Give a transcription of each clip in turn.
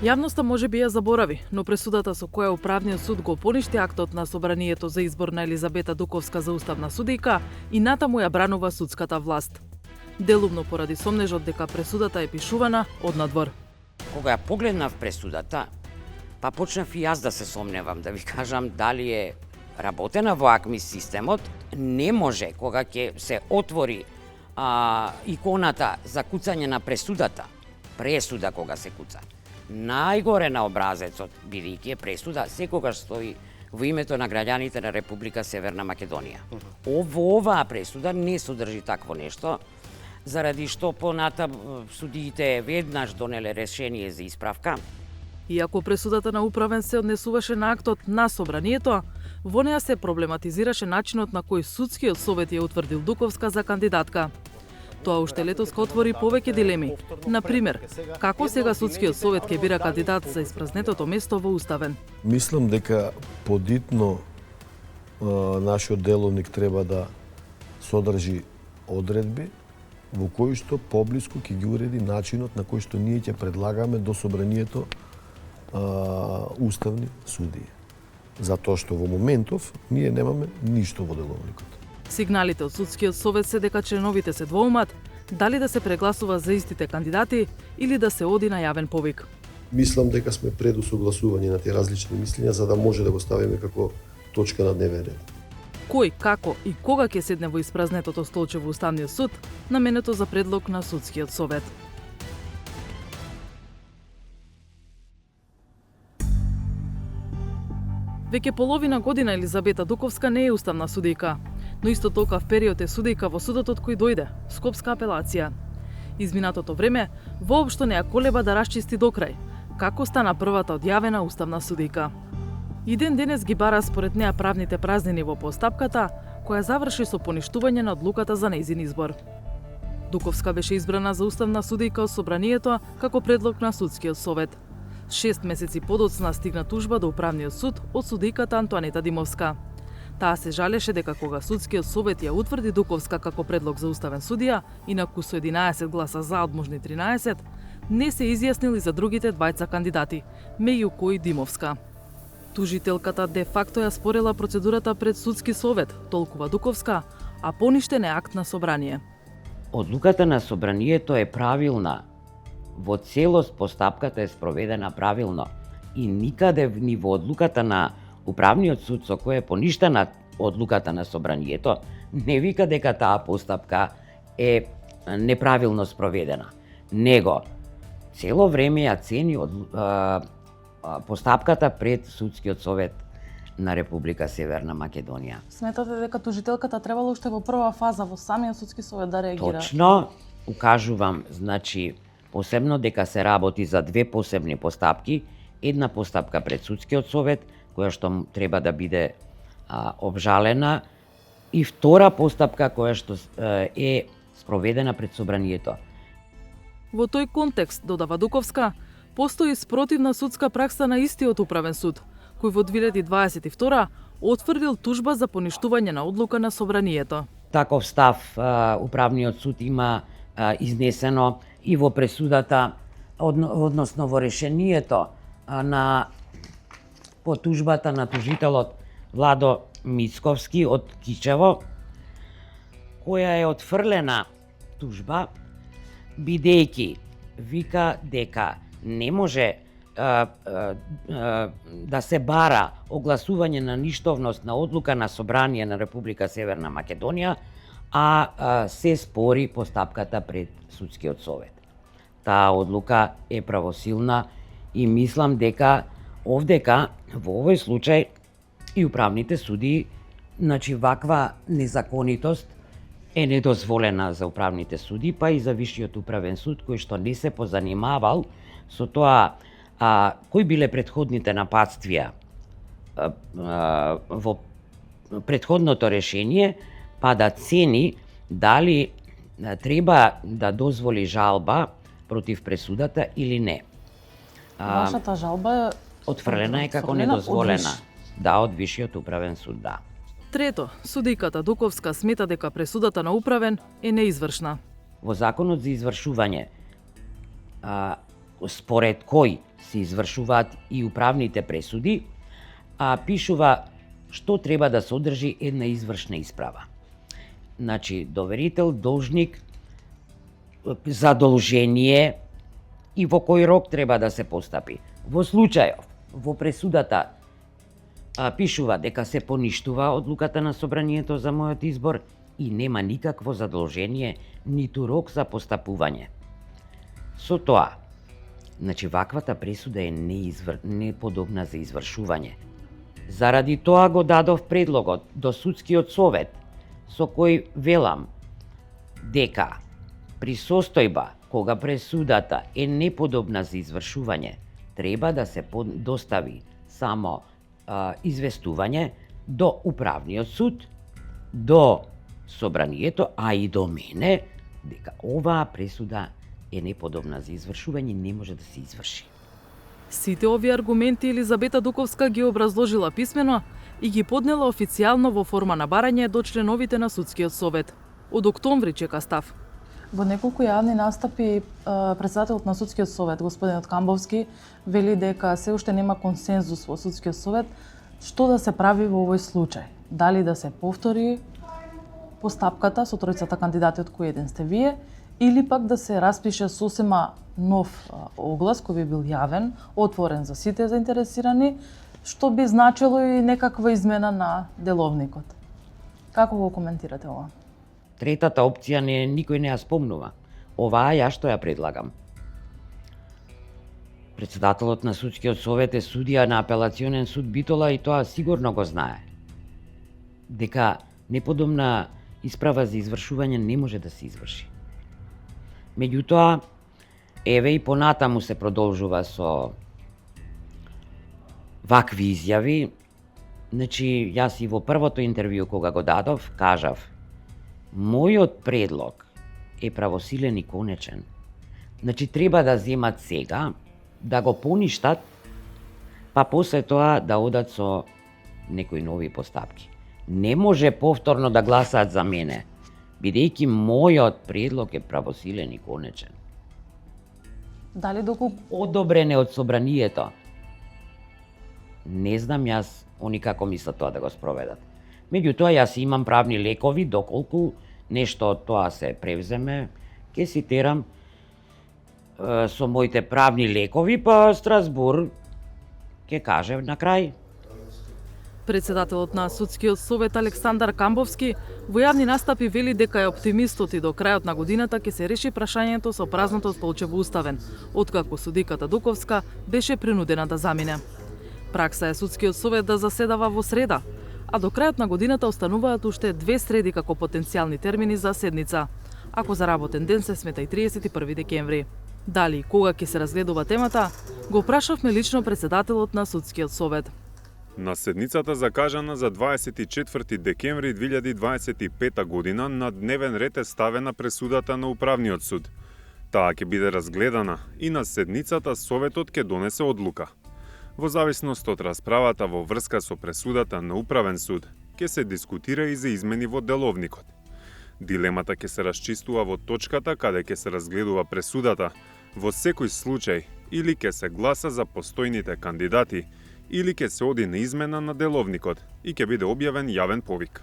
Јавноста можеби ја заборави, но пресудата со која Управниот суд го поништи актот на Собранието за избор на Елизабета Дуковска за уставна судијка и натаму ја бранува судската власт. Делумно поради сомнежот дека пресудата е пишувана однадвор. Кога ја погледнав пресудата, па почнав и јас да се сомневам, да ви кажам дали е работена во АКМИ системот. Не може кога ќе се отвори иконата за куцање на пресудата, пресуда кога се куца. Најгоре на образецот, бидејќи е пресуда, секогаш стои во името на граѓаните на Република Северна Македонија. Оваа пресуда не содржи такво нешто, заради што понатаму судиите веднаш донеле решение за исправка. Иако пресудата на управен се однесуваше на актот на Собранието, во неа се проблематизираше начинот на кој судскиот совет ја утврдил Дуковска за кандидатка. Тоа уште летоска отвори повеќе дилеми. Например, како сега судскиот совет ќе бира кандидат за испразнетото место во уставен? Мислам дека подитно нашиот деловник треба да содржи одредби во кои што поблиску ќе ги уреди начинот на кој што ние ќе предлагаме до Собранието уставни судии. Затоа што во моментов ние немаме ништо во деловникот. Сигналите од судскиот совет се дека членовите се двоумат дали да се прегласува за истите кандидати или да се оди на јавен повик. Мислам дека сме пред усогласување на тие различни мислења за да може да го ставиме како точка на дневен ред. Кој, како и кога ќе седне во испразнетото столче во Уставниот суд, наменето за предлог на судскиот совет. Веќе половина година Елизабета Дуковска не е уставна судијка, но исто толков период е судијка во судот од кој дојде, Скопска апелација. Изминатото време воопшто не ја колеба да расчисти до крај, како стана првата одјавена уставна судијка. И ден денес ги бара според неа правните празнини во постапката, која заврши со поништување на одлуката за нејзин избор. Дуковска беше избрана за уставна судијка од Собранието како предлог на судскиот совет. 6 месеци подоцна стигна тужба до Управниот суд од судијката Антоанета Димовска. Таа се жалеше дека кога судскиот совет ја утврди Дуковска како предлог за уставен судија, инаку со 11 гласа за од можни 13, не се изјаснили за другите двајца кандидати, меѓу кои Димовска. Тужителката де факто ја спорела процедурата пред судски совет, толкува Дуковска, а поништен е акт на собрание. Одлуката на собранието е правилна. Во целост постапката е спроведена правилно и никаде ни во одлуката на Управниот суд со која е поништена одлуката на собранието не вика дека таа постапка е неправилно спроведена. Него цело време ја цени постапката пред судскиот совет на Република Северна Македонија. Сметате дека тужителката требало уште во прва фаза во самиот судски совет да реагира? Точно, укажувам, значи посебно дека се работи за две посебни постапки, една постапка пред судскиот совет која што треба да биде обжалена и втора постапка која што е спроведена пред собранието. Во тој контекст, додава Дуковска, постои спротивна судска пракса на истиот управен суд, кој во 2022 отврдил тужба за поништување на одлука на собранието. Таков став Управниот суд има изнесено и во пресудата, односно во решението по тужбата на тужителот Владо Мицковски од Кичево, која е отфрлена тужба, бидејќи вика дека не може да се бара огласување на ништовност на одлука на собрание на Република Северна Македонија, а се спори постапката пред судскиот совет. Таа одлука е правосилна и мислам дека овдека во овој случај и управните судии, значи ваква незаконитост е недозволена за управните суди, па и за Висшиот управен суд, кој што не се позанимавал со тоа кои биле предходните нападствија во предходното решение, па да цени дали треба да дозволи жалба против пресудата или не. Вашата жалба е отфрлена е како недозволена. Да, од Висшиот управен суд, да. Трето, судијката Дуковска смета дека пресудата на управен е неизвршна. Во Законот за извршување според кој се извршуваат и управните пресуди, пишува што треба да содржи една извршна исправа. Значи, доверител, должник, задолжение и во кој рок треба да се постапи. Во случајов, во пресудата пишува дека се поништува одлуката на собранието за мојот избор и нема никакво задолжение, ниту рок за постапување. Со тоа, значи ваквата пресуда е неподобна за извршување. Заради тоа го дадов предлогот до судскиот совет, со кој велам дека при состојба кога пресудата е неподобна за извршување, треба да се достави само известување до управниот суд, до собранието, а и до мене, дека оваа пресуда е неподобна за извршување и не може да се изврши. Сите овие аргументи Елизабета Дуковска ги образложила писмено и ги поднела официјално во форма на барање до членовите на судскиот совет. Од октомври чека став. Во неколку јавни настапи претседателот на судскиот совет, господинот Камбовски, вели дека се уште нема консензус во судскиот совет што да се прави во овој случај. Дали да се повтори постапката со тројцата кандидати од кои еден сте вие, или пак да се распише сосема нов оглас кој би бил јавен, отворен за сите заинтересирани, што би значило и некаква измена на деловникот. Како го коментирате ова? Третата опција никој не ја спомнува. Оваа ја што ја предлагам. Председателот на судскиот совет е судија на апелационен суд Битола и тоа сигурно го знае. Дека неподобна исправа за извршување не може да се изврши. Меѓутоа, еве и понатаму се продолжува со вакви изјави. Значи, јас и во првото интервју кога го дадов, кажав, мојот предлог е правосилен и конечен. Значи, треба да земат сега, да го поништат, па после тоа да одат со некои нови постапки. Не може повторно да гласаат за мене, бидејќи мојот предлог е правосилен и конечен. Дали доколку Одобрен е од собранието. Не знам јас они како мислат тоа да го спроведат. Меѓутоа, јас имам правни лекови, доколку нешто од тоа се превземе, ќе цитирам со моите правни лекови, па Страсбур ќе каже на крај. Председателот на судскиот совет Александар Камбовски во јавни настапи вели дека е оптимистот и до крајот на годината ќе се реши прашањето со празното столче во Уставен, откако судиката Дуковска беше принудена да замине. Пракса е судскиот совет да заседава во среда, а до крајот на годината остануваат уште 2 среди како потенцијални термини за седница, ако за работен ден се смета и 31 декември. Дали и кога ќе се разгледува темата, го прашавме лично председателот на судскиот совет. На седницата закажана за 24 декември 2025 година на дневен ред е ставена пресудата на Управниот суд. Таа ќе биде разгледана и на седницата Советот ќе донесе одлука. Во зависност од расправата во врска со пресудата на Управен суд, ќе се дискутира и за измени во деловникот. Дилемата ќе се расчистува во точката каде ќе се разгледува пресудата, во секој случај или ќе се гласа за постојните кандидати, или ќе се оди на измена на деловникот и ќе биде објавен јавен повик.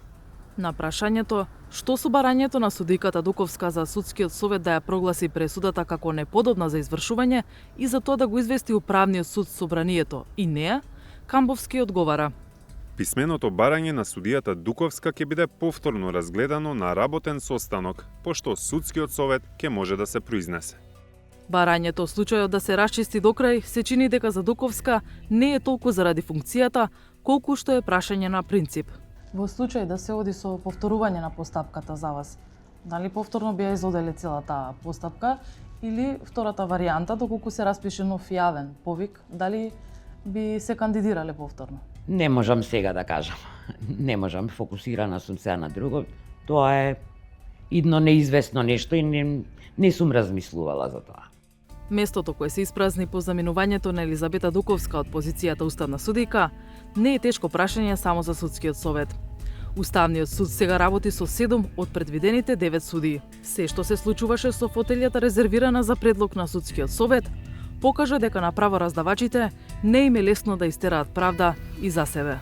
На прашањето што со барањето на судиката Дуковска за судскиот совет да ја прогласи пресудата како неподобна за извршување и за тоа да го извести Управниот суд собранието и неа, Камбовски одговара. Писменото барање на судијата Дуковска ќе биде повторно разгледано на работен состанок, пошто судскиот совет ќе може да се произнесе. Барањето случајот да се расчисти до крај се чини дека за Дуковска не е толку заради функцијата, колку што е прашање на принцип. во случај да се оди со повторување на постапката за вас, дали повторно би ја изоделе целата постапка или втората варијанта, доколку се распише нов јавен повик, дали би се кандидирале повторно? Не можам сега да кажам. Не можам, фокусирана сум сега на друго. Тоа е идно неизвестно нешто и не сум размислувала за тоа. Местото кое се испразни по заминувањето на Елизабета Дуковска од позицијата уставна судика не е тешко прашање само за судскиот совет. Уставниот суд сега работи со 7 од предвидените 9 судии. Се што се случуваше со фотелјата резервирана за предлог на судскиот совет, покажа дека на правораздавачите не им е лесно да истераат правда и за себе.